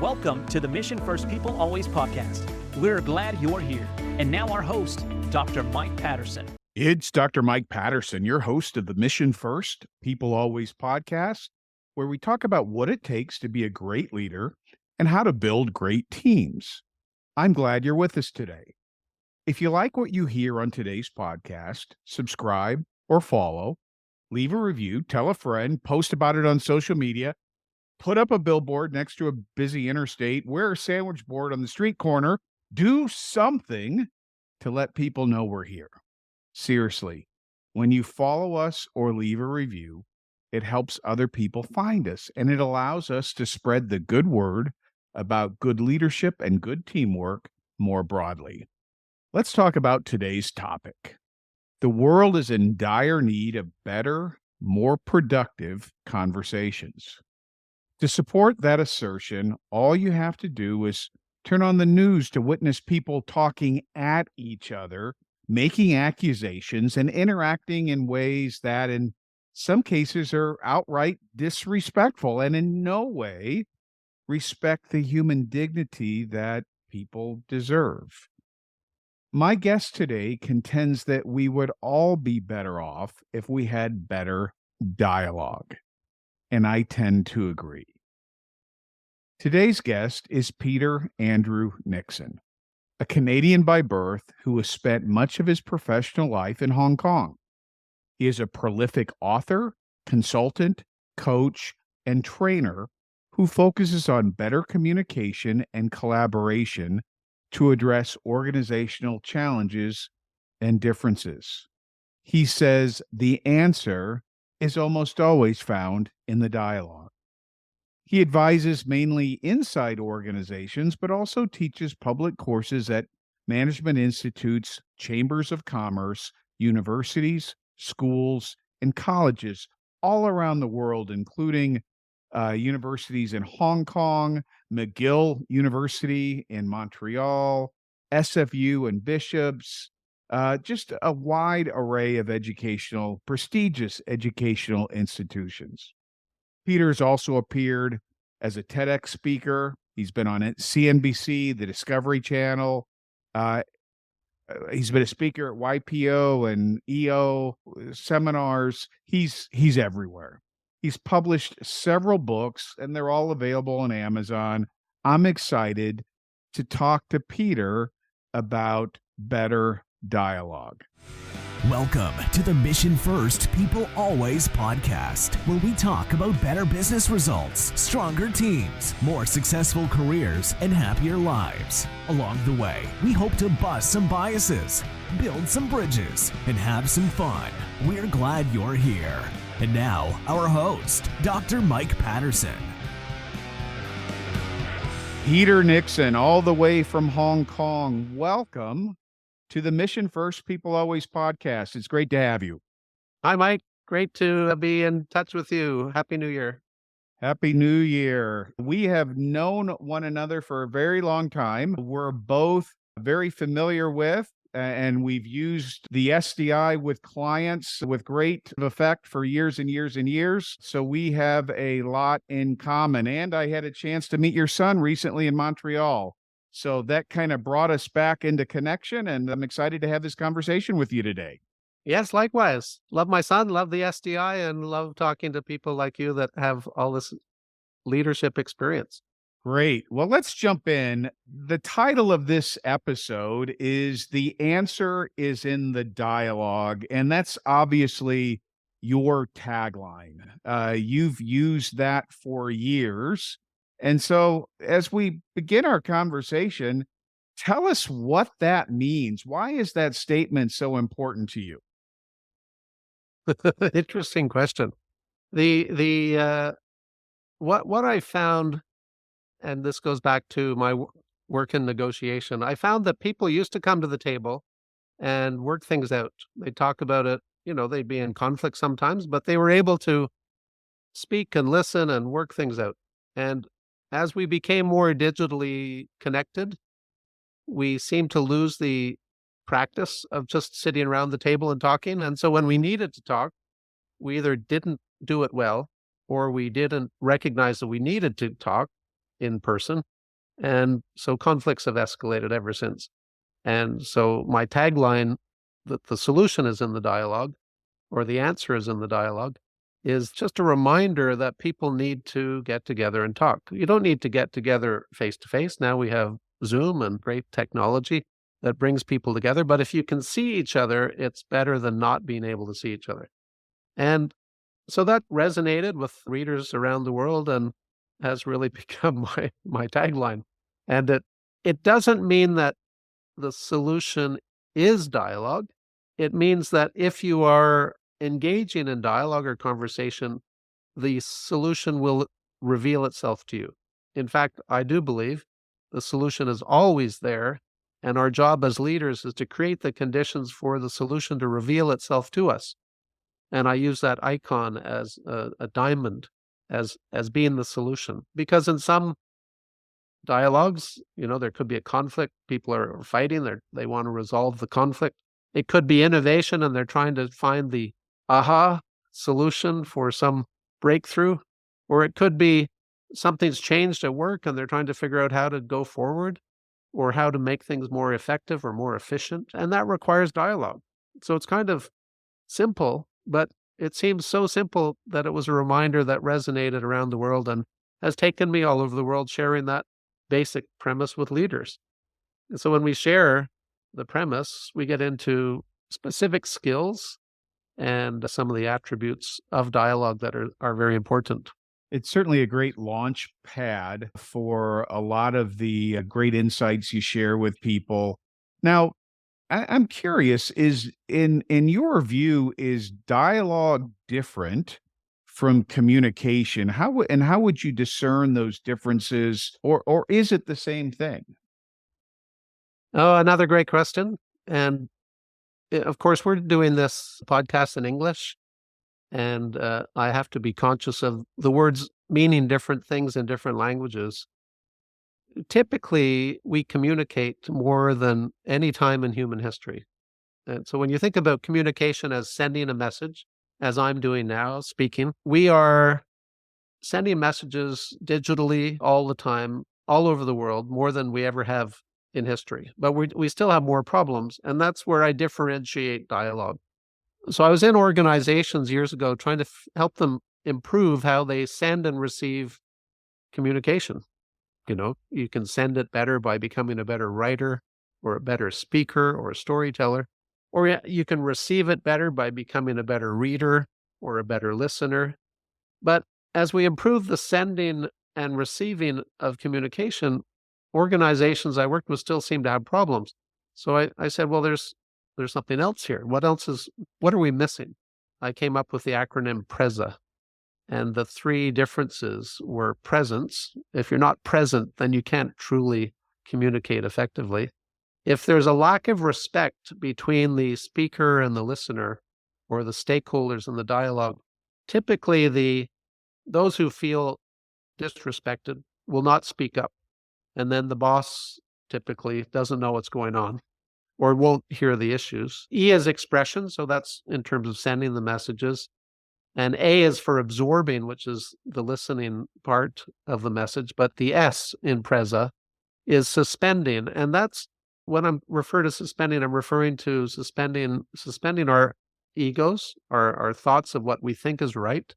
Welcome to the Mission First People Always podcast. We're glad you're here. And now our host, Dr. Mike Patterson. It's Dr. Mike Patterson, your host of the Mission First People Always podcast, where we talk about what it takes to be a great leader and how to build great teams. I'm glad you're with us today. If you like what you hear on today's podcast, subscribe or follow, leave a review, tell a friend, post about it on social media, put up a billboard next to a busy interstate, wear a sandwich board on the street corner, do something to let people know we're here. Seriously, when you follow us or leave a review, it helps other people find us, and it allows us to spread the good word about good leadership and good teamwork more broadly. Let's talk about today's topic. The world is in dire need of better, more productive conversations. To support that assertion, all you have to do is turn on the news to witness people talking at each other, making accusations, and interacting in ways that in some cases are outright disrespectful and in no way respect the human dignity that people deserve. My guest today contends that we would all be better off if we had better dialogue, and I tend to agree. Today's guest is Peter Andrew Nixon, a Canadian by birth who has spent much of his professional life in Hong Kong. He is a prolific author, consultant, coach, and trainer who focuses on better communication and collaboration to address organizational challenges and differences. He says the answer is almost always found in the dialogue. He advises mainly inside organizations, but also teaches public courses at management institutes, chambers of commerce, universities, schools, and colleges all around the world, including universities in Hong Kong, McGill University in Montreal, SFU and Bishops, just a wide array of prestigious educational institutions. Peter's also appeared as a TEDx speaker. He's been on CNBC, the Discovery Channel. He's been a speaker at YPO and EO seminars. He's everywhere. He's published several books, and they're all available on Amazon. I'm excited to talk to Peter about better dialogue. Welcome to the Mission First People Always podcast, where we talk about better business results, stronger teams, more successful careers, and happier lives. Along the way, we hope to bust some biases, build some bridges, and have some fun. We're glad you're here. And now, our host, Dr. Mike Patterson. Peter Nixon, all the way from Hong Kong. Welcome to the Mission First People Always podcast. It's great to have you. Hi, Mike. Great to be in touch with you. Happy New Year. Happy New Year. We have known one another for a very long time. We're both very familiar with, and we've used the SDI with clients with great effect for years and years and years. So we have a lot in common. And I had a chance to meet your son recently in Montreal. So that kind of brought us back into connection, and I'm excited to have this conversation with you today. Yes, likewise. Love my son, love the SDI, and love talking to people like you that have all this leadership experience. Great. Well, let's jump in. The title of this episode is The Answer is in the Dialogue, and that's obviously your tagline. You've used that for years. And so as we begin our conversation, tell us what that means. Why is that statement so important to you? Interesting question. What I found, and this goes back to my work in negotiation, I found that people used to come to the table and work things out. They talk about it, they'd be in conflict sometimes, but they were able to speak and listen and work things out. And as we became more digitally connected, we seemed to lose the practice of just sitting around the table and talking. And so when we needed to talk, we either didn't do it well, or we didn't recognize that we needed to talk, in person. And so conflicts have escalated ever since. And so my tagline, that the solution is in the dialogue, or the answer is in the dialogue, is just a reminder that people need to get together and talk. You don't need to get together face to face. Now we have Zoom and great technology that brings people together. But if you can see each other, it's better than not being able to see each other. And so that resonated with readers around the world and has really become my tagline. And it doesn't mean that the solution is dialogue. It means that if you are engaging in dialogue or conversation, the solution will reveal itself to you. In fact, I do believe the solution is always there, and our job as leaders is to create the conditions for the solution to reveal itself to us. And I use that icon as a diamond as being the solution. Because in some dialogues, there could be a conflict. People are fighting. They want to resolve the conflict. It could be innovation, and they're trying to find the aha solution for some breakthrough. Or it could be something's changed at work, and they're trying to figure out how to go forward or how to make things more effective or more efficient. And that requires dialogue. So it's kind of simple, but it seems so simple that it was a reminder that resonated around the world and has taken me all over the world sharing that basic premise with leaders. And so when we share the premise, we get into specific skills and some of the attributes of dialogue that are very important. It's certainly a great launch pad for a lot of the great insights you share with people. Now, I'm curious, is in your view, is dialogue different from communication? How would you discern those differences, or is it the same thing? Oh, another great question. And of course, we're doing this podcast in English, and I have to be conscious of the words meaning different things in different languages. Typically, we communicate more than any time in human history. And so when you think about communication as sending a message, as I'm doing now, speaking, we are sending messages digitally all the time, all over the world, more than we ever have in history. But we still have more problems, and that's where I differentiate dialogue. So I was in organizations years ago trying to help them improve how they send and receive communication. You can send it better by becoming a better writer or a better speaker or a storyteller, or you can receive it better by becoming a better reader or a better listener. But as we improve the sending and receiving of communication, organizations I worked with still seem to have problems. So I said, well, there's something else here. What are we missing? I came up with the acronym PRESA. And the three differences were presence. If you're not present, then you can't truly communicate effectively. If there's a lack of respect between the speaker and the listener, or the stakeholders in the dialogue, typically those who feel disrespected will not speak up. And then the boss typically doesn't know what's going on or won't hear the issues. E is expression, so that's in terms of sending the messages. And A is for absorbing, which is the listening part of the message. But the S in PRESA is suspending. And that's when I refer to suspending, I'm referring to suspending our egos, our thoughts of what we think is right,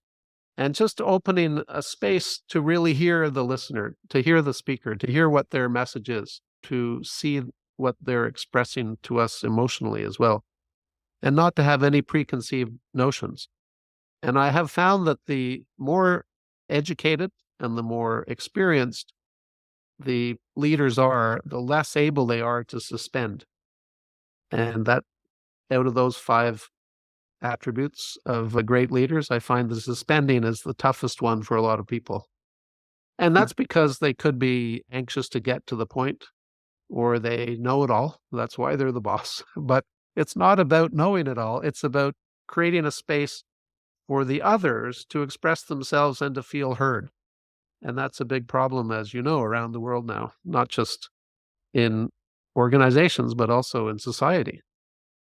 and just opening a space to really hear the listener, to hear the speaker, to hear what their message is, to see what they're expressing to us emotionally as well, and not to have any preconceived notions. And I have found that the more educated and the more experienced the leaders are, the less able they are to suspend. And that, out of those 5 attributes of great leaders, I find the suspending is the toughest one for a lot of people. And that's because they could be anxious to get to the point, or they know it all. That's why they're the boss. But it's not about knowing it all. It's about creating a space for the others to express themselves and to feel heard. And that's a big problem, as you know, around the world now, not just in organizations, but also in society.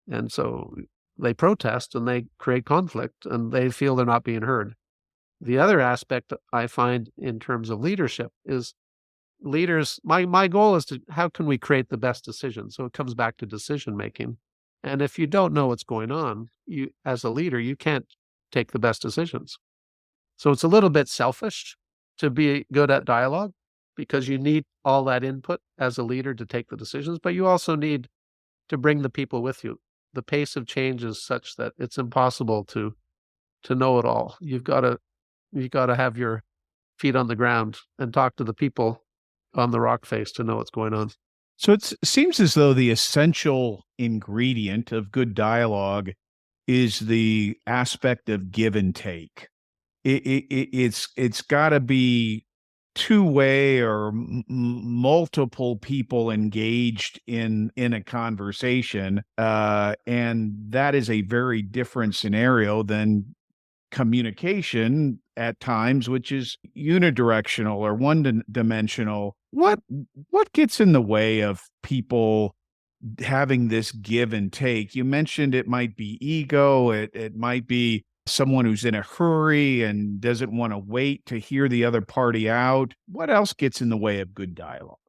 And so they protest and they create conflict and they feel they're not being heard. The other aspect I find in terms of leadership is leaders, my goal is how can we create the best decision? So it comes back to decision making. And if you don't know what's going on, you, as a leader, you can't take the best decisions. So it's a little bit selfish to be good at dialogue, because you need all that input as a leader to take the decisions, but you also need to bring the people with you. The pace of change is such that it's impossible to know it all. You've got to have your feet on the ground and talk to the people on the rock face to know what's going on. So it seems as though the essential ingredient of good dialogue is the aspect of give and take. It's got to be two-way or multiple people engaged in a conversation, and that is a very different scenario than communication at times, which is unidirectional or one-dimensional. What gets in the way of people having this give and take? You mentioned it might be ego, it might be someone who's in a hurry and doesn't want to wait to hear the other party out. What else gets in the way of good dialogue?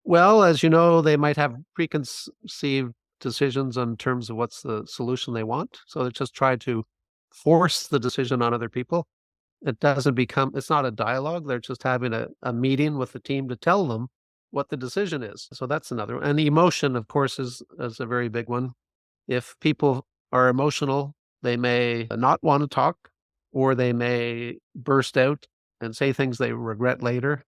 Well, as you know, they might have preconceived decisions in terms of what's the solution they want. So they just try to force the decision on other people. It's not a dialogue. They're just having a meeting with the team to tell them what the decision is. So that's another one. And the emotion, of course, is a very big one. If people are emotional, they may not want to talk, or they may burst out and say things they regret later,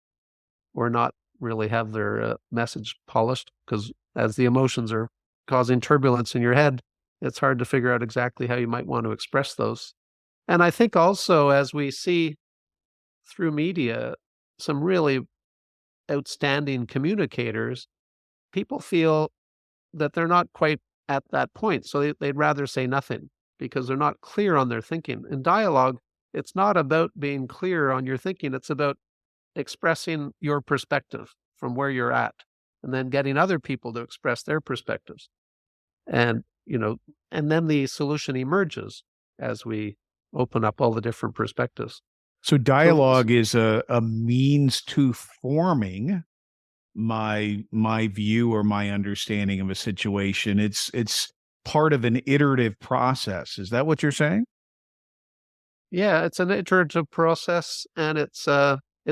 or not really have their message polished, because as the emotions are causing turbulence in your head, it's hard to figure out exactly how you might want to express those. And I think also, as we see through media, some really outstanding communicators, people feel that they're not quite at that point. So they'd rather say nothing because they're not clear on their thinking. In dialogue, it's not about being clear on your thinking. It's about expressing your perspective from where you're at, and then getting other people to express their perspectives. And, and then the solution emerges as we open up all the different perspectives. So dialogue is a means to forming my view or my understanding of a situation. It's part of an iterative process. Is that what you're saying? Yeah, it's an iterative process, and it's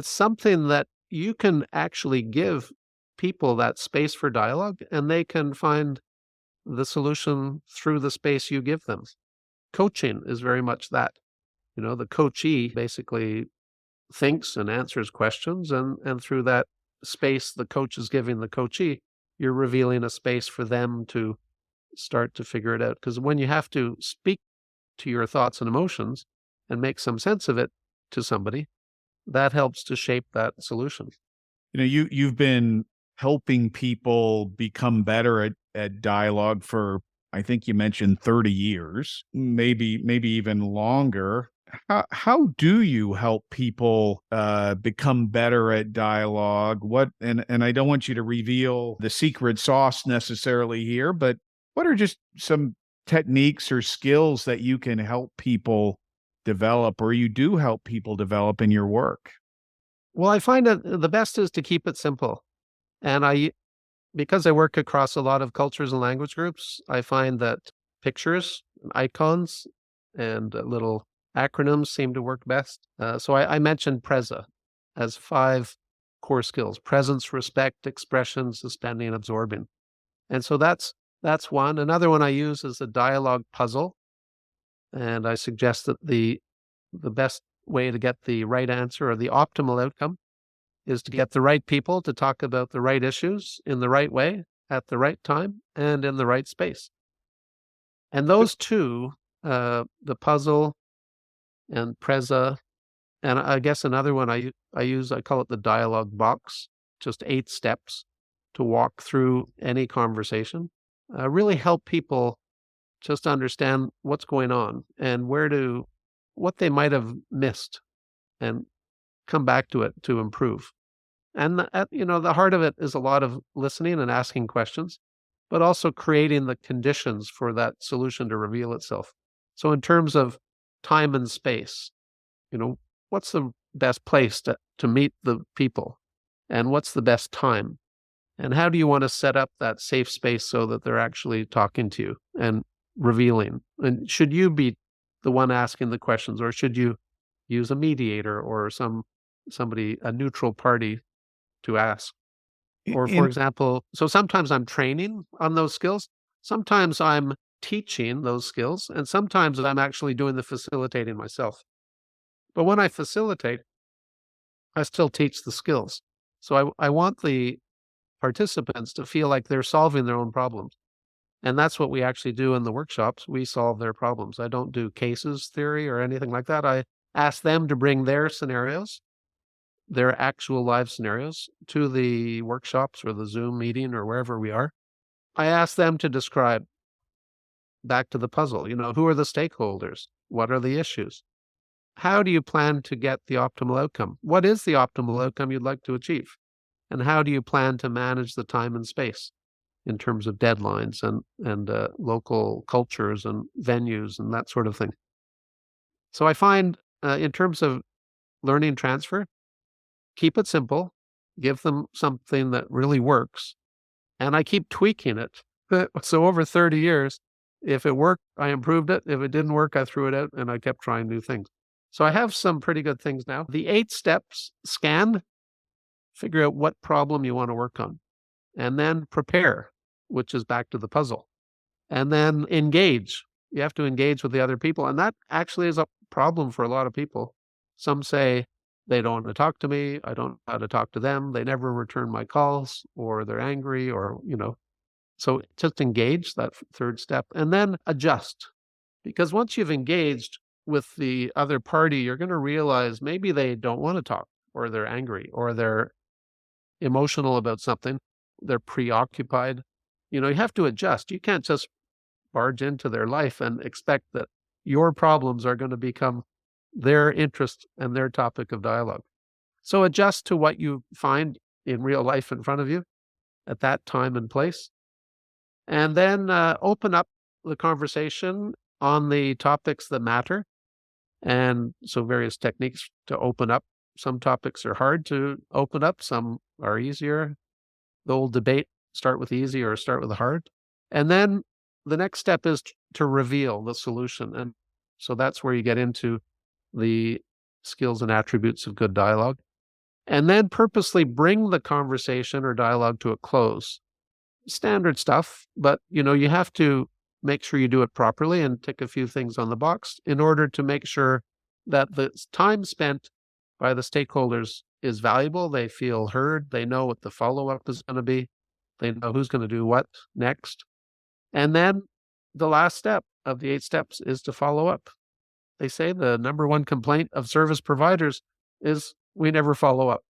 something that you can actually give people that space for dialogue, and they can find the solution through the space you give them. Coaching is very much that. The coachee basically thinks and answers questions, and through that space the coach is giving the coachee, you're revealing a space for them to start to figure it out. Because when you have to speak to your thoughts and emotions and make some sense of it to somebody, that helps to shape that solution. You've been helping people become better at dialogue for, I think you mentioned 30 years, maybe even longer. How do you help people become better at dialogue? And I don't want you to reveal the secret sauce necessarily here, but what are just some techniques or skills that you can help people develop, or you do help people develop in your work? Well, I find that the best is to keep it simple. And because I work across a lot of cultures and language groups, I find that pictures, and icons, and little acronyms seem to work best. So I mentioned PRESA as 5 core skills: presence, respect, expression, suspending, absorbing. And so that's one. Another one I use is a dialogue puzzle. And I suggest that the best way to get the right answer, or the optimal outcome, is to get the right people to talk about the right issues in the right way, at the right time, and in the right space. And those two, the puzzle and PRESA, and I guess another one I call it the dialogue box, just 8 steps to walk through any conversation, really help people just understand what's going on and what they might have missed, and come back to it to improve. And the heart of it is a lot of listening and asking questions, but also creating the conditions for that solution to reveal itself. So in terms of time and space, what's the best place to meet the people? And what's the best time? And how do you want to set up that safe space so that they're actually talking to you and revealing? And should you be the one asking the questions, or should you use a mediator or somebody, a neutral party to ask? Or, for In example, so sometimes I'm training on those skills. Sometimes I'm teaching those skills, and sometimes I'm actually doing the facilitating myself. But when I facilitate, I still teach the skills. So I want the participants to feel like they're solving their own problems. And that's what we actually do in the workshops. We solve their problems. I don't do cases theory or anything like that. I ask them to bring their scenarios, their actual live scenarios, to the workshops or the Zoom meeting or wherever we are. I ask them to describe, back to the puzzle, who are the stakeholders? What are the issues? How do you plan to get the optimal outcome? What is the optimal outcome you'd like to achieve? And how do you plan to manage the time and space in terms of deadlines and local cultures and venues and that sort of thing? So I find in terms of learning transfer, keep it simple, give them something that really works, and I keep tweaking it. So over 30 years, if it worked, I improved it. If it didn't work, I threw it out and I kept trying new things. So I have some pretty good things now. The 8 steps: scan, figure out what problem you want to work on, and then prepare, which is back to the puzzle, and then engage. You have to engage with the other people, and that actually is a problem for a lot of people. Some say they don't want to talk to me, I don't know how to talk to them, they never return my calls, or they're angry, or, So just engage, that third step, and then adjust. Because once you've engaged with the other party, you're going to realize maybe they don't want to talk, or they're angry, or they're emotional about something, they're preoccupied. You have to adjust. You can't just barge into their life and expect that your problems are going to become their interest and their topic of dialogue. So adjust to what you find in real life in front of you at that time and place. And then open up the conversation on the topics that matter. And so various techniques to open up. Some topics are hard to open up, some are easier. The old debate, start with easy or start with hard. And then the next step is to reveal the solution. And so that's where you get into the skills and attributes of good dialogue. And then purposely bring the conversation or dialogue to a close. Standard stuff, but you have to make sure you do it properly and tick a few things on the box in order to make sure that the time spent by the stakeholders is valuable. They feel heard. They know what the follow-up is going to be. They know who's going to do what next. And then the last step of the 8 steps is to follow up. They say the number one complaint of service providers is we never follow up.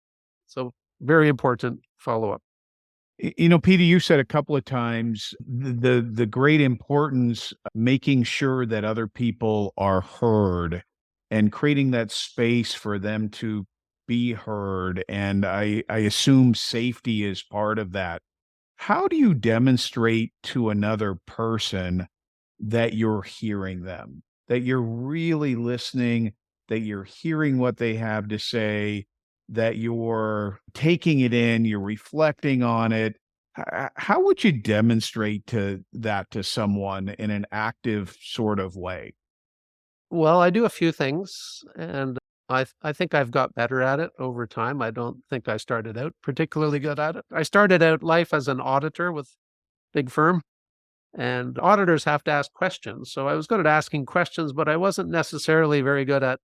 So very important follow-up. Peter, you said a couple of times the great importance of making sure that other people are heard and creating that space for them to be heard. And I assume safety is part of that. How do you demonstrate to another person that you're hearing them, that you're really listening, that you're hearing what they have to say, that you're taking it in, you're reflecting on it? How would you demonstrate that to someone in an active sort of way? Well, I do a few things, and I think I've got better at it over time. I don't think I started out particularly good at it. I started out life as an auditor with a big firm, and auditors have to ask questions. So I was good at asking questions, but I wasn't necessarily very good at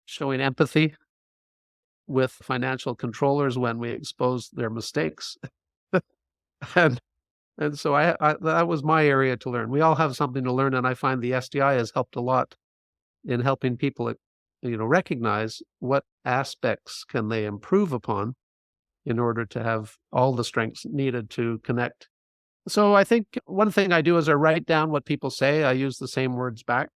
showing empathy with financial controllers when we exposed their mistakes. and so I that was my area to learn. We all have something to learn, and I find the SDI has helped a lot in helping people, recognize what aspects can they improve upon in order to have all the strengths needed to connect. So I think one thing I do is I write down what people say. I use the same words back.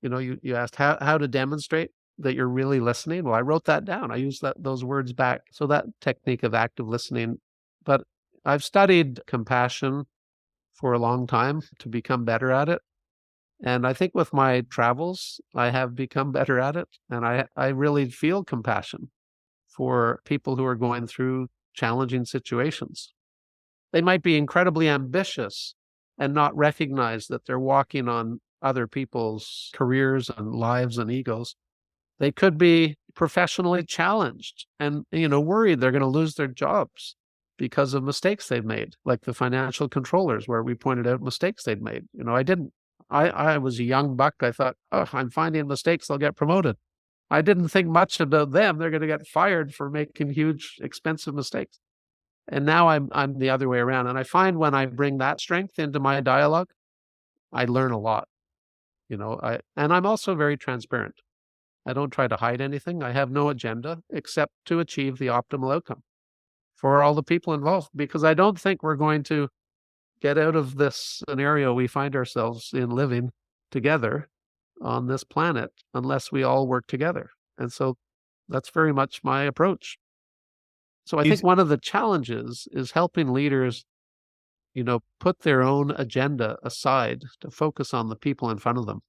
You asked how to demonstrate that you're really listening. Well, I wrote that down. I use those words back. So that technique of active listening. But I've studied compassion for a long time to become better at it. And I think with my travels, I have become better at it. And I really feel compassion for people who are going through challenging situations. They might be incredibly ambitious and not recognize that they're walking on other people's careers and lives and egos. They could be professionally challenged and, worried they're going to lose their jobs because of mistakes they've made, like the financial controllers, where we pointed out mistakes they'd made. I was a young buck. I thought, oh, I'm finding mistakes, I'll get promoted. I didn't think much about them. They're going to get fired for making huge, expensive mistakes. And now I'm the other way around. And I find when I bring that strength into my dialogue, I learn a lot. And I'm also very transparent. I don't try to hide anything. I have no agenda except to achieve the optimal outcome for all the people involved, because I don't think we're going to get out of this scenario we find ourselves in living together on this planet unless we all work together. And so that's very much my approach. So I think one of the challenges is helping leaders, put their own agenda aside to focus on the people in front of them.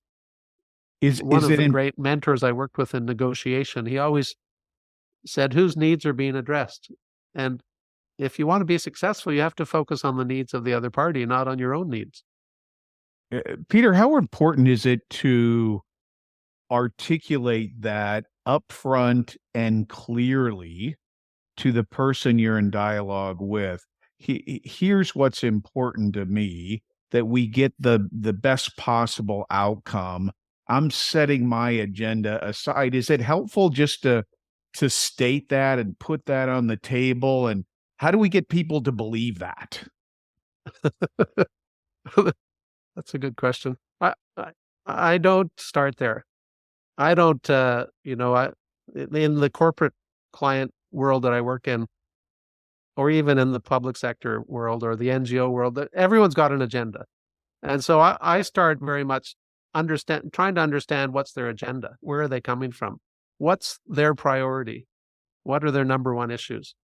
One of the great mentors I worked with in negotiation, he always said, whose needs are being addressed? And if you want to be successful, you have to focus on the needs of the other party, not on your own needs. Peter, how important is it to articulate that upfront and clearly to the person you're in dialogue with? Here's what's important to me, that we get the best possible outcome. I'm setting my agenda aside. Is it helpful just to state that and put that on the table? And how do we get people to believe that? That's a good question. I don't start there. I don't, in the corporate client world that I work in, or even in the public sector world or the NGO world, everyone's got an agenda. And so I start very much trying to understand what's their agenda. Where are they coming from? What's their priority? What are their number one issues?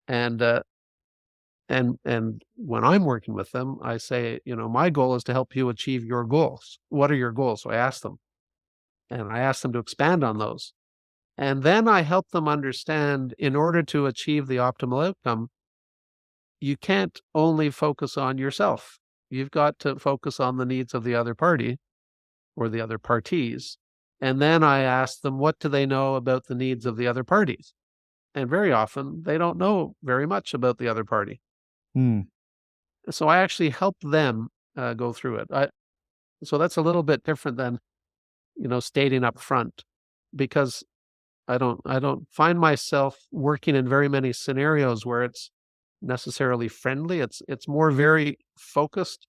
And when I'm working with them, I say, my goal is to help you achieve your goals. What are your goals? So I ask them, and I ask them to expand on those. And then I help them understand, in order to achieve the optimal outcome, you can't only focus on yourself. You've got to focus on the needs of the other party or the other parties. And then I ask them, what do they know about the needs of the other parties? And very often, they don't know very much about the other party. So I actually help them go through it. So that's a little bit different than, stating up front, because I don't find myself working in very many scenarios where it's necessarily friendly. It's more very focused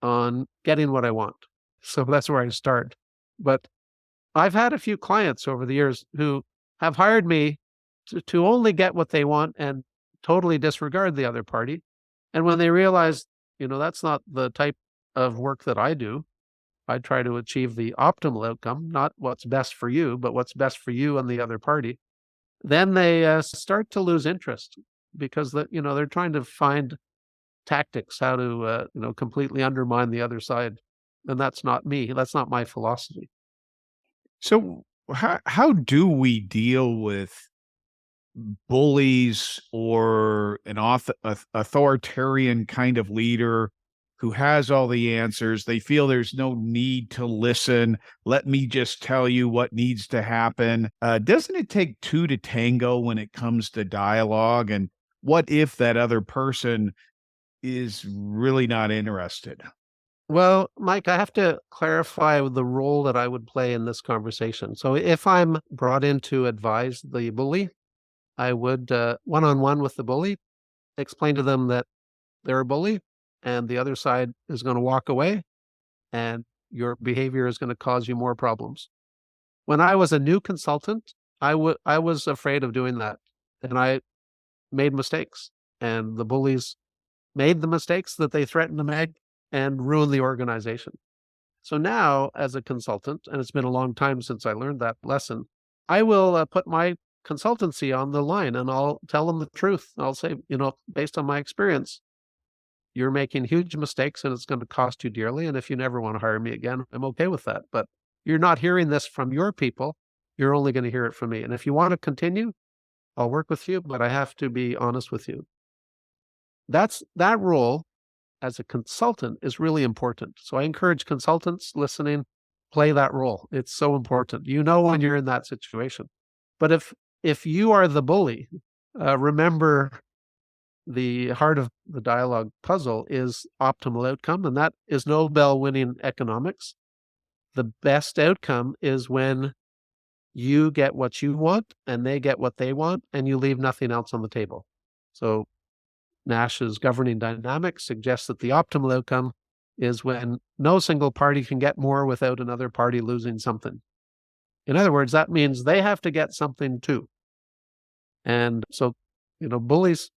on getting what I want. So that's where I start. But I've had a few clients over the years who have hired me to only get what they want and totally disregard the other party. And when they realize, that's not the type of work that I do, I try to achieve the optimal outcome, not what's best for you, but what's best for you and the other party. Then they start to lose interest, because they're trying to find tactics how to completely undermine the other side, and that's not me. That's not my philosophy. So how do we deal with bullies or an authoritarian kind of leader who has all the answers? They feel there's no need to listen. Let me just tell you what needs to happen. Doesn't it take two to tango when it comes to dialogue? And what if that other person is really not interested? Well, Mike, I have to clarify the role that I would play in this conversation. So if I'm brought in to advise the bully, I would, one-on-one with the bully, explain to them that they're a bully and the other side is going to walk away and your behavior is going to cause you more problems. When I was a new consultant, I was afraid of doing that, and I made mistakes, and the bullies made the mistakes that they threatened to make and ruin the organization. So now, as a consultant, and it's been a long time since I learned that lesson, I will put my consultancy on the line, and I'll tell them the truth. I'll say, based on my experience, you're making huge mistakes and it's going to cost you dearly. And if you never want to hire me again, I'm okay with that. But you're not hearing this from your people. You're only going to hear it from me. And if you want to continue, I'll work with you, but I have to be honest with you. That role as a consultant is really important. So I encourage consultants listening, play that role. It's so important. You know when you're in that situation. But if you are the bully, remember the heart of the dialogue puzzle is optimal outcome, and that is Nobel-winning economics. The best outcome is when you get what you want and they get what they want, and you leave nothing else on the table. So Nash's governing dynamics suggests that the optimal outcome is when no single party can get more without another party losing something. In other words, that means they have to get something too. And so, bullies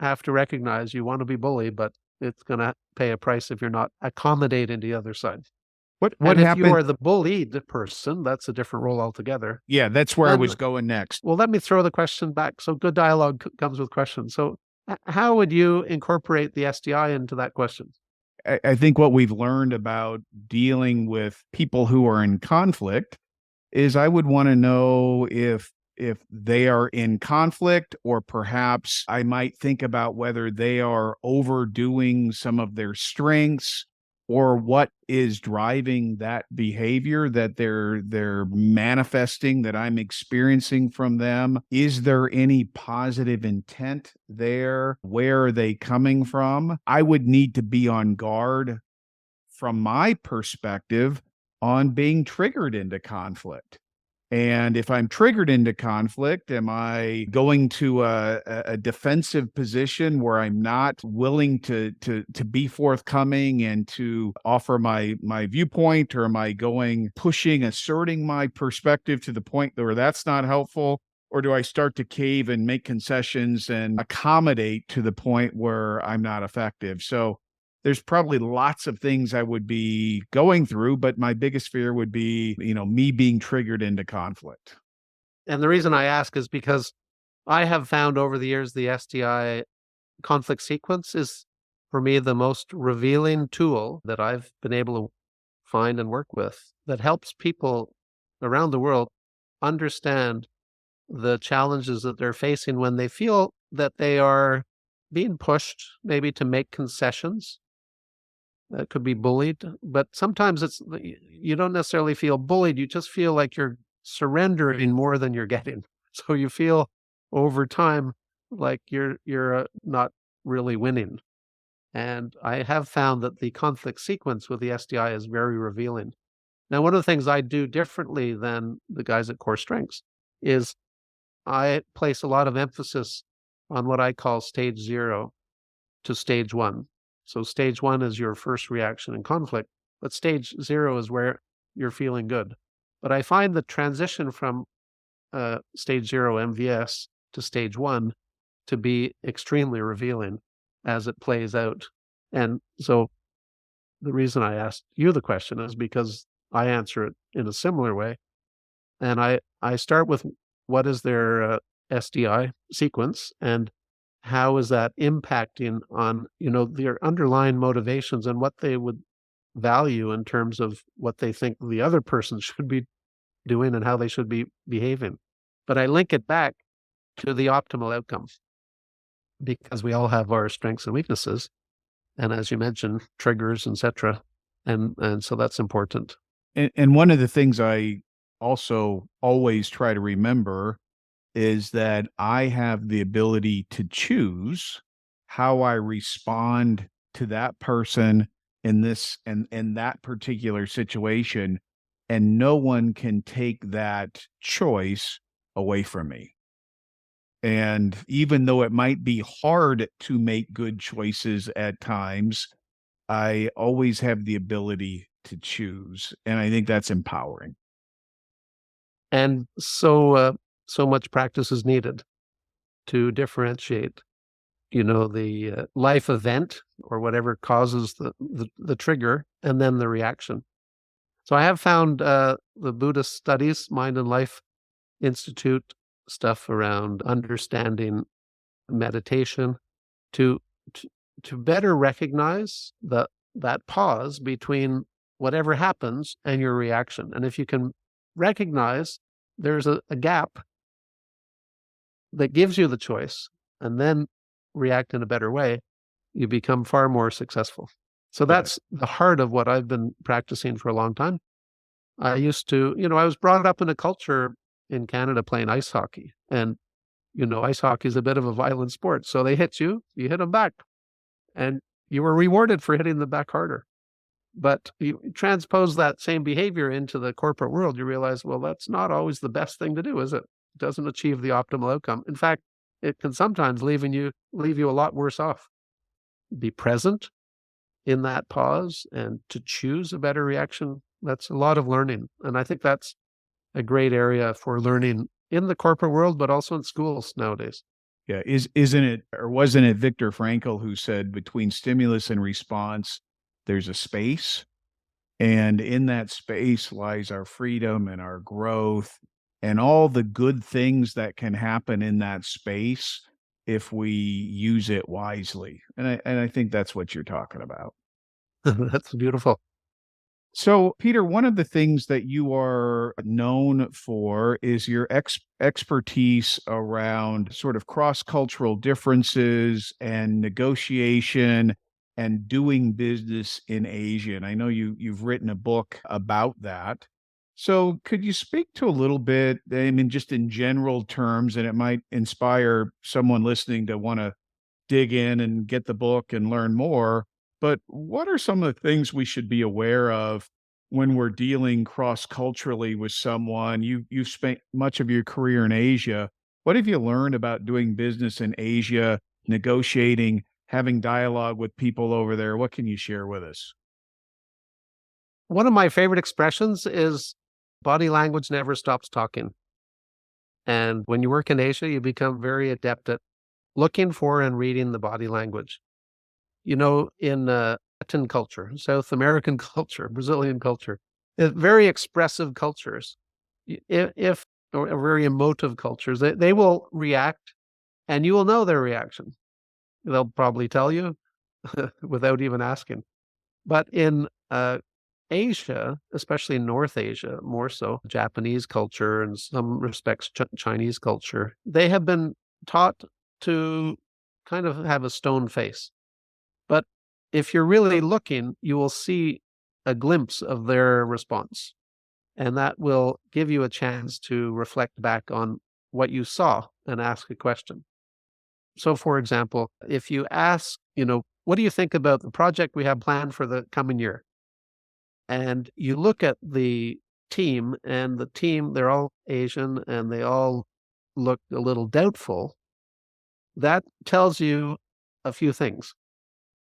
have to recognize you want to be bullied, but it's going to pay a price if you're not accommodating the other side. What and happened? If you are the bullied person, that's a different role altogether. Yeah, that's where I was going next. Well, let me throw the question back. So good dialogue comes with questions. So how would you incorporate the SDI into that question? I think what we've learned about dealing with people who are in conflict is I would want to know if they are in conflict, or perhaps I might think about whether they are overdoing some of their strengths, or what is driving that behavior that they're manifesting that I'm experiencing from them. Is there any positive intent there? Where are they coming from? I would need to be on guard from my perspective on being triggered into conflict. And if I'm triggered into conflict, am I going to a defensive position where I'm not willing to be forthcoming and to offer my viewpoint, or am I asserting my perspective to the point where that's not helpful? Or do I start to cave and make concessions and accommodate to the point where I'm not effective? So there's probably lots of things I would be going through, but my biggest fear would be, me being triggered into conflict. And the reason I ask is because I have found over the years the SDI conflict sequence is, for me, the most revealing tool that I've been able to find and work with that helps people around the world understand the challenges that they're facing when they feel that they are being pushed maybe to make concessions. That could be bullied, but sometimes you don't necessarily feel bullied. You just feel like you're surrendering more than you're getting. So you feel over time like you're not really winning. And I have found that the conflict sequence with the SDI is very revealing. Now, one of the things I do differently than the guys at Core Strengths is I place a lot of emphasis on what I call stage 0 to stage 1. So stage 1 is your first reaction in conflict, but stage 0 is where you're feeling good. But I find the transition from stage 0 MVS to stage 1 to be extremely revealing as it plays out. And so the reason I asked you the question is because I answer it in a similar way. And I start with what is their SDI sequence, and how is that impacting on, their underlying motivations and what they would value in terms of what they think the other person should be doing and how they should be behaving. But I link it back to the optimal outcomes, because we all have our strengths and weaknesses. And as you mentioned, triggers, etc. And so that's important. And one of the things I also always try to remember is that I have the ability to choose how I respond to that person in this and that particular situation, and no one can take that choice away from me. And even though it might be hard to make good choices at times, I always have the ability to choose, and I think that's empowering. And so much practice is needed to differentiate, the life event or whatever causes the trigger, and then the reaction. So I have found the Buddhist studies, Mind and Life Institute stuff around understanding meditation to better recognize that pause between whatever happens and your reaction. And if you can recognize there's a gap, that gives you the choice and then react in a better way, you become far more successful. So that's the heart of what I've been practicing for a long time. I used to, I was brought up in a culture in Canada playing ice hockey. And, ice hockey is a bit of a violent sport. So they hit you, you hit them back. And you were rewarded for hitting them back harder. But you transpose that same behavior into the corporate world, you realize, well, that's not always the best thing to do, is it? It doesn't achieve the optimal outcome. In fact, it can sometimes leave you a lot worse off. Be present in that pause and to choose a better reaction. That's a lot of learning. And I think that's a great area for learning in the corporate world, but also in schools nowadays. Yeah. Isn't it, or wasn't it Viktor Frankl who said between stimulus and response, there's a space, and in that space lies our freedom and our growth and all the good things that can happen in that space if we use it wisely. And I think that's what you're talking about. That's beautiful. So, Peter, one of the things that you are known for is your expertise around sort of cross-cultural differences and negotiation and doing business in Asia. And I know you've written a book about that. So could you speak to a little bit, I mean, just in general terms, and it might inspire someone listening to want to dig in and get the book and learn more. But what are some of the things we should be aware of when we're dealing cross-culturally with someone? You've spent much of your career in Asia. What have you learned about doing business in Asia, negotiating, having dialogue with people over there? What can you share with us? One of my favorite expressions is body language never stops talking. And when you work in Asia, you become very adept at looking for and reading the body language. In Latin culture, South American culture, Brazilian culture, very expressive cultures, or very emotive cultures, they will react and you will know their reaction. They'll probably tell you without even asking. But in Asia, especially in North Asia, more so, Japanese culture and some respects Chinese culture, they have been taught to kind of have a stone face. But if you're really looking, you will see a glimpse of their response. And that will give you a chance to reflect back on what you saw and ask a question. So, for example, if you ask, what do you think about the project we have planned for the coming year? And you look at the team, and the team, they're all Asian, and they all look a little doubtful. That tells you a few things.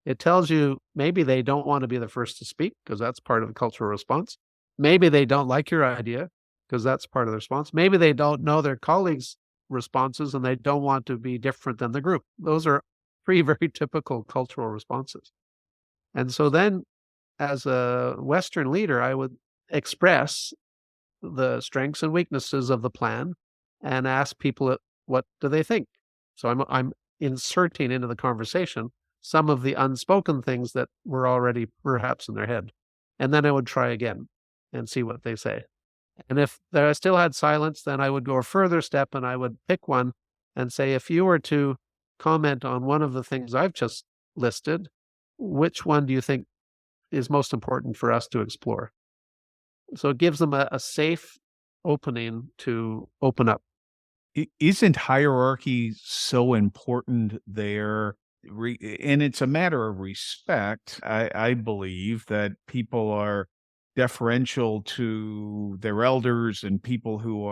It tells you maybe they don't want to be the first to speak, because that's part of the cultural response. Maybe they don't like your idea, because that's part of the response. Maybe they don't know their colleagues' responses and they don't want to be different than the group. Those are three very typical cultural responses. And so then, as a Western leader, I would express the strengths and weaknesses of the plan and ask people what do they think. So I'm inserting into the conversation some of the unspoken things that were already perhaps in their head. And then I would try again and see what they say. And if I still had silence, then I would go a further step and I would pick one and say, if you were to comment on one of the things I've just listed, which one do you think is most important for us to explore? So it gives them a safe opening to open up. Isn't hierarchy so important there? And it's a matter of respect. I believe that people are deferential to their elders and people who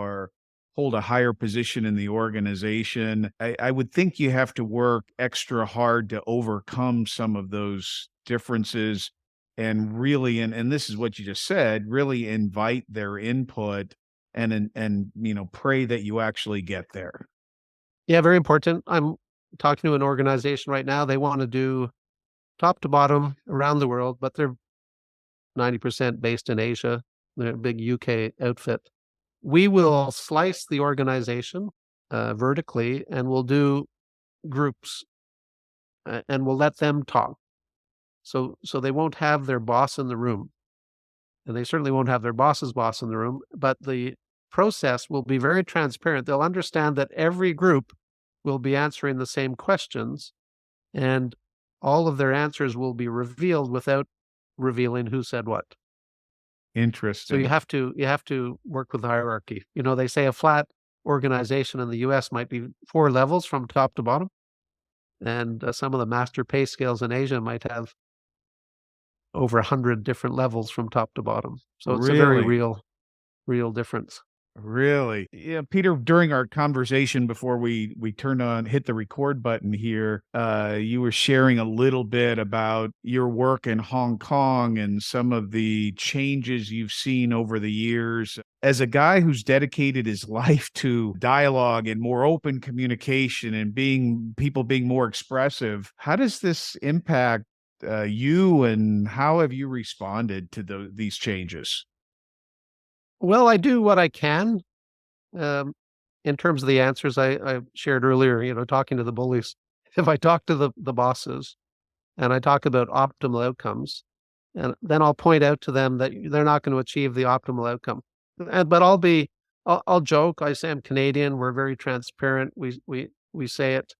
hold a higher position in the organization. I would think you have to work extra hard to overcome some of those differences and really, and this is what you just said, really invite their input and pray that you actually get there. Yeah, very important. I'm talking to an organization right now. They want to do top to bottom around the world, but they're 90% based in Asia. They're a big UK outfit. We will slice the organization vertically, and we'll do groups, and we'll let them talk. So they won't have their boss in the room, and they certainly won't have their boss's boss in the room, but the process will be very transparent. They'll understand that every group will be answering the same questions, and all of their answers will be revealed without revealing who said what. So Interesting. you have to work with hierarchy. They say a flat organization in the US might be 4 levels from top to bottom, and some of the master pay scales in Asia might have over 100 different levels from top to bottom. So it's a very Really? real difference. Really? Yeah, Peter, during our conversation before we hit the record button here, you were sharing a little bit about your work in Hong Kong and some of the changes you've seen over the years. As a guy who's dedicated his life to dialogue and more open communication and people being more expressive, how does this impact you, and how have you responded to these changes? Well, I do what I can. In terms of the answers I shared earlier, talking to the bullies. If I talk to the bosses and I talk about optimal outcomes, and then I'll point out to them that they're not going to achieve the optimal outcome. But I'll joke. I say I'm Canadian. We're very transparent. We say it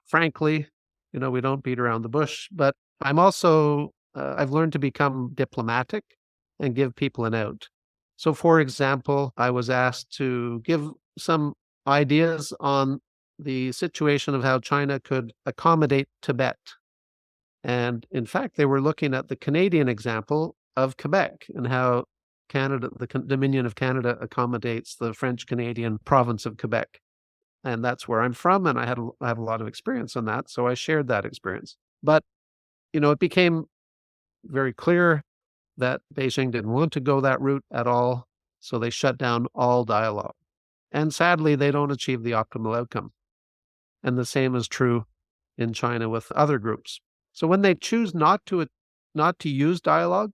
frankly. We don't beat around the bush. But I'm also I've learned to become diplomatic and give people an out. So, for example, I was asked to give some ideas on the situation of how China could accommodate Tibet. And in fact, they were looking at the Canadian example of Quebec and how Canada, the Dominion of Canada, accommodates the French-Canadian province of Quebec. And that's where I'm from, and I have a lot of experience on that, so I shared that experience. But, it became very clear that Beijing didn't want to go that route at all, so they shut down all dialogue. And sadly, they don't achieve the optimal outcome. And the same is true in China with other groups. So when they choose not to use dialogue,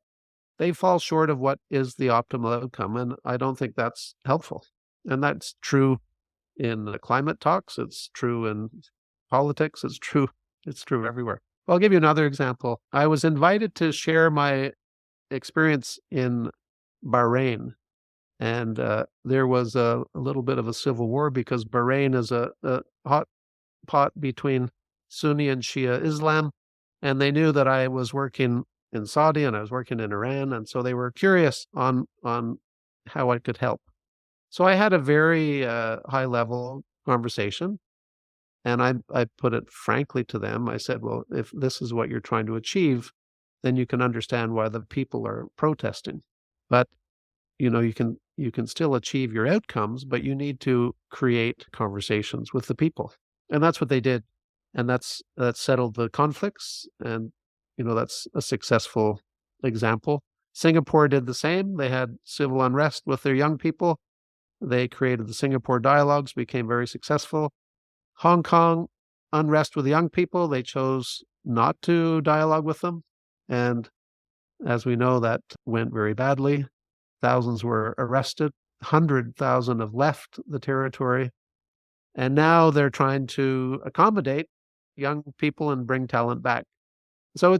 they fall short of what is the optimal outcome, and I don't think that's helpful. And that's true in the climate talks, it's true in politics, it's true everywhere. I'll give you another example. I was invited to share my experience in Bahrain, and there was a little bit of a civil war because Bahrain is a hot pot between Sunni and Shia Islam, and they knew that I was working in Saudi and I was working in Iran, and so they were curious on how I could help. So I had a very high level conversation, and I put it frankly to them. I said, well, if this is what you're trying to achieve, then you can understand why the people are protesting. But you can still achieve your outcomes, but you need to create conversations with the people. And that's what they did. And that settled the conflicts, and that's a successful example. Singapore did the same. They had civil unrest with their young people. They created the Singapore dialogues, became very successful. Hong Kong, unrest with young people. They chose not to dialogue with them. And as we know, that went very badly. Thousands were arrested. 100,000 have left the territory. And now they're trying to accommodate young people and bring talent back. So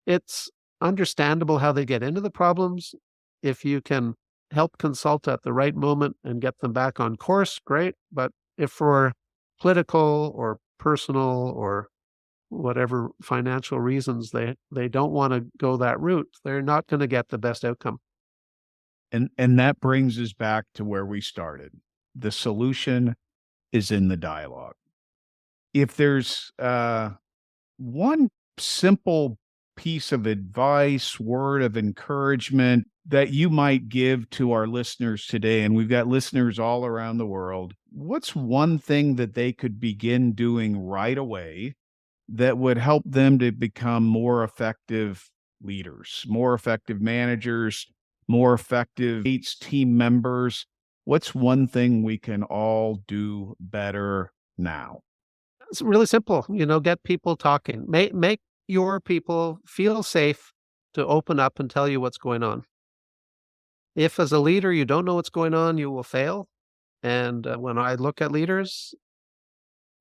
it's understandable how they get into the problems. If you can help consult at the right moment and get them back on course, great. But if for political or personal or whatever financial reasons they don't want to go that route, they're not going to get the best outcome. And that brings us back to where we started. The solution is in the dialogue. If there's one simple piece of advice, word of encouragement that you might give to our listeners today, and we've got listeners all around the world, what's one thing that they could begin doing right away that would help them to become more effective leaders, more effective managers, more effective team members? What's one thing we can all do better now? It's really simple. Get people talking. Make your people feel safe to open up and tell you what's going on. If as a leader you don't know what's going on, you will fail. And when I look at leaders,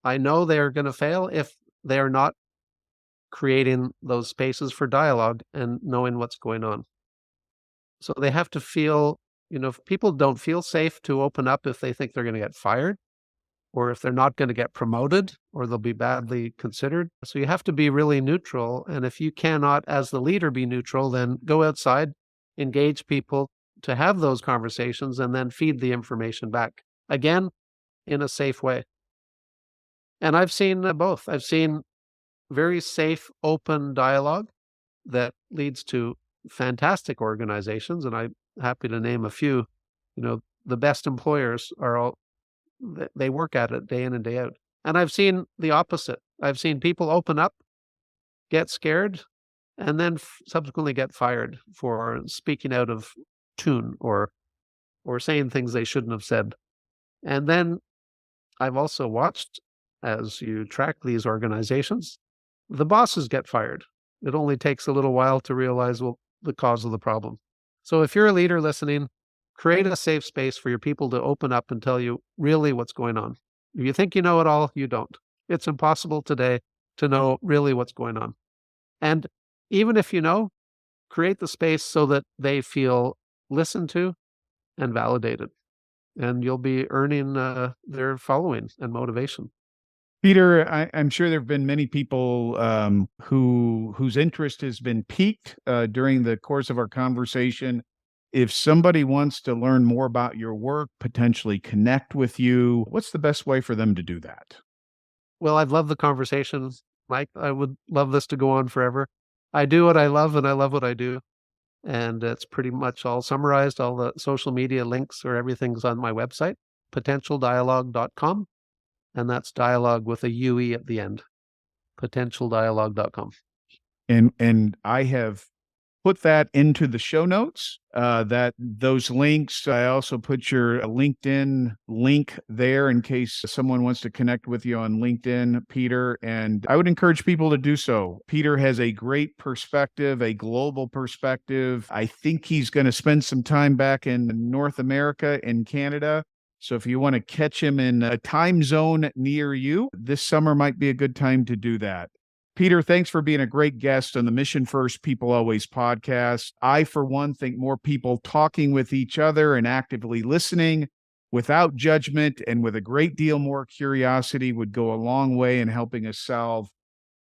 I know they're going to fail if they're not creating those spaces for dialogue and knowing what's going on. So they have to feel, if people don't feel safe to open up if they think they're going to get fired, or if they're not going to get promoted, or they'll be badly considered. So you have to be really neutral. And if you cannot, as the leader, be neutral, then go outside, engage people to have those conversations, and then feed the information back. Again, in a safe way. And I've seen both. I've seen very safe, open dialogue that leads to fantastic organizations. And I'm happy to name a few. The best employers they work at it day in and day out. And I've seen the opposite. I've seen people open up, get scared, and then subsequently get fired for speaking out of tune or saying things they shouldn't have said. And then I've also watched, as you track these organizations, the bosses get fired. It only takes a little while to realize, the cause of the problem. So if you're a leader listening, create a safe space for your people to open up and tell you really what's going on. If you think you know it all, you don't. It's impossible today to know really what's going on. And even if you know, create the space so that they feel listened to and validated. And you'll be earning their following and motivation. Peter, I'm sure there have been many people whose interest has been piqued during the course of our conversation. If somebody wants to learn more about your work, potentially connect with you, what's the best way for them to do that? Well, I've loved the conversation, Mike. I would love this to go on forever. I do what I love, and I love what I do. And it's pretty much all summarized. All the social media links or everything's on my website, potentialdialog.com. And that's dialogue with a UE at the end, potentialdialog.com. And I have put that into the show notes, those links. I also put your LinkedIn link there in case someone wants to connect with you on LinkedIn, Peter. And I would encourage people to do so. Peter has a great perspective, a global perspective. I think he's going to spend some time back in North America and Canada. So if you want to catch him in a time zone near you, this summer might be a good time to do that. Peter, thanks for being a great guest on the Mission First, People Always podcast. I, for one, think more people talking with each other and actively listening without judgment and with a great deal more curiosity would go a long way in helping us solve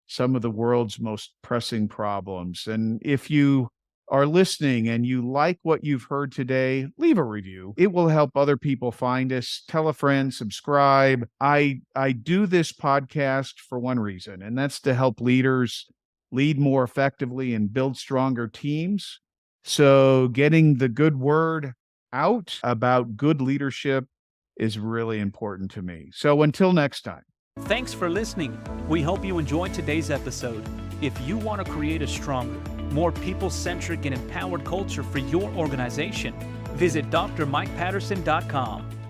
some of the world's most pressing problems. And if you are listening and you like what you've heard today, leave a review. It will help other people find us. Tell a friend, subscribe. I do this podcast for one reason, and that's to help leaders lead more effectively and build stronger teams. So getting the good word out about good leadership is really important to me. So until next time. Thanks for listening. We hope you enjoyed today's episode. If you want to create a stronger, more people-centric and empowered culture for your organization, visit drmikepatterson.com.